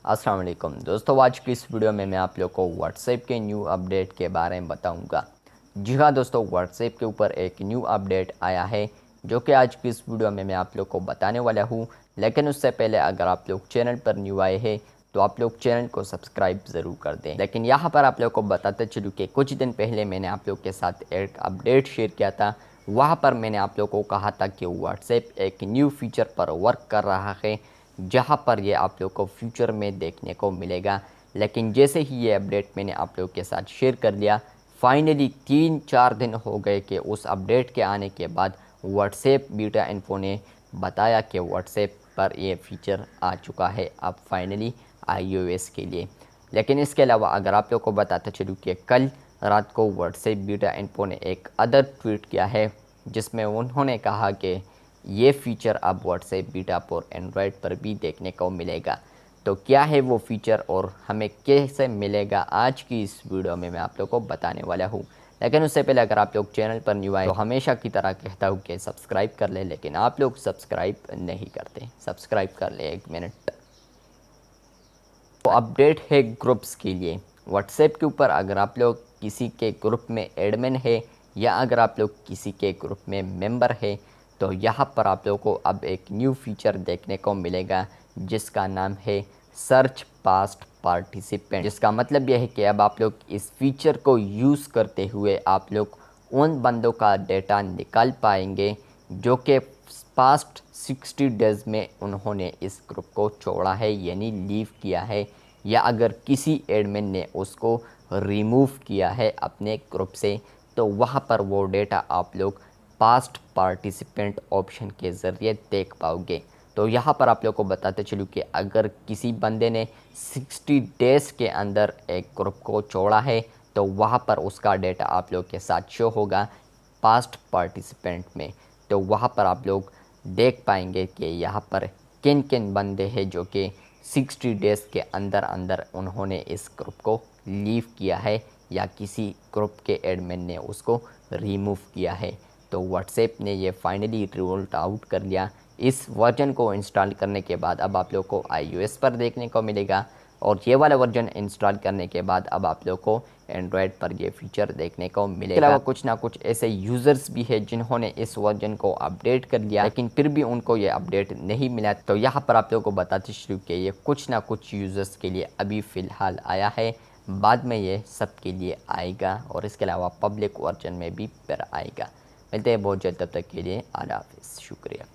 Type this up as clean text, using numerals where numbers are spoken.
अस्सलाम वालेकुम दोस्तों, आज की इस वीडियो में मैं आप लोग को व्हाट्सएप के न्यू अपडेट के बारे में बताऊंगा। जी हाँ दोस्तों, व्हाट्सएप के ऊपर एक न्यू अपडेट आया है जो कि आज की इस वीडियो में मैं आप लोग को बताने वाला हूँ। लेकिन उससे पहले अगर आप लोग चैनल पर न्यू आए हैं तो आप लोग चैनल को सब्सक्राइब ज़रूर कर दें। लेकिन यहाँ पर आप लोग को बताते चलूँ कि कुछ दिन पहले मैंने आप लोग के साथ एक अपडेट शेयर किया था। वहाँ पर मैंने आप लोग को कहा था कि व्हाट्सएप एक न्यू फीचर पर वर्क कर रहा है जहां पर ये आप लोग को फ्यूचर में देखने को मिलेगा। लेकिन जैसे ही ये अपडेट मैंने आप लोग के साथ शेयर कर लिया, फाइनली 3-4 दिन हो गए कि उस अपडेट के आने के बाद व्हाट्सएप बीटा इन्फो ने बताया कि व्हाट्सएप पर ये फीचर आ चुका है अब फाइनली iOS के लिए। लेकिन इसके अलावा अगर आप लोग को बताता चलूँ कि कल रात को व्हाट्सएप बीटा इन्फो ने एक अदर ट्वीट किया है जिसमें उन्होंने कहा कि ये फ़ीचर अब व्हाट्सएप बीटा पर एंड्रॉयड पर भी देखने को मिलेगा। तो क्या है वो फ़ीचर और हमें कैसे मिलेगा, आज की इस वीडियो में मैं आप लोग को बताने वाला हूँ। लेकिन उससे पहले अगर आप लोग चैनल पर न्यू आए तो हमेशा की तरह कहता हूँ कि सब्सक्राइब कर ले, लेकिन आप लोग सब्सक्राइब नहीं करते। सब्सक्राइब कर ले, 1 मिनट। तो अपडेट है ग्रुप्स के लिए। व्हाट्सएप के ऊपर अगर आप लोग किसी के ग्रुप में एडमिन है या अगर आप लोग किसी के ग्रुप में मेंबर है तो यहाँ पर आप लोगों को अब एक न्यू फीचर देखने को मिलेगा जिसका नाम है सर्च पास्ट पार्टिसिपेंट। जिसका मतलब यह है कि अब आप लोग इस फीचर को यूज़ करते हुए आप लोग उन बंदों का डेटा निकाल पाएंगे जो कि पास्ट 60 डेज़ में उन्होंने इस ग्रुप को छोड़ा है यानी लीव किया है, या अगर किसी एडमिन ने उसको रिमूव किया है अपने ग्रुप से तो वहाँ पर वो डेटा आप लोग पास्ट पार्टिसिपेंट ऑप्शन के ज़रिए देख पाओगे। तो यहाँ पर आप लोग को बताते चलूँ कि अगर किसी बंदे ने 60 डेज़ के अंदर एक ग्रुप को छोड़ा है तो वहाँ पर उसका डेटा आप लोग के साथ शो होगा पास्ट पार्टिसिपेंट में। तो वहाँ पर आप लोग देख पाएंगे कि यहाँ पर किन किन बंदे हैं जो कि 60 डेज़ के अंदर अंदर उन्होंने इस ग्रुप को लीव किया है या किसी ग्रुप के एडमिन ने उसको रिमूव किया है। तो व्हाट्सएप ने ये फाइनली रोल्ड आउट कर लिया। इस वर्जन को इंस्टॉल करने के बाद अब आप लोग को iOS पर देखने को मिलेगा और ये वाला वर्जन इंस्टॉल करने के बाद अब आप लोग को एंड्रॉयड पर ये फीचर देखने को मिलेगा। इसके अलावा कुछ ना कुछ ऐसे यूज़र्स भी है जिन्होंने इस वर्जन को अपडेट कर लिया लेकिन फिर भी उनको ये अपडेट नहीं मिला। तो यहाँ पर आप लोगों को बताते शुरू कि ये कुछ ना कुछ यूज़र्स के लिए अभी फ़िलहाल आया है, बाद में ये सब के लिए आएगा और इसके अलावा पब्लिक वर्जन में भी फिर आएगा। मिलते हैं बहुत जल्द, तब तक के लिए अल्लाह हाफ़िज़, शुक्रिया।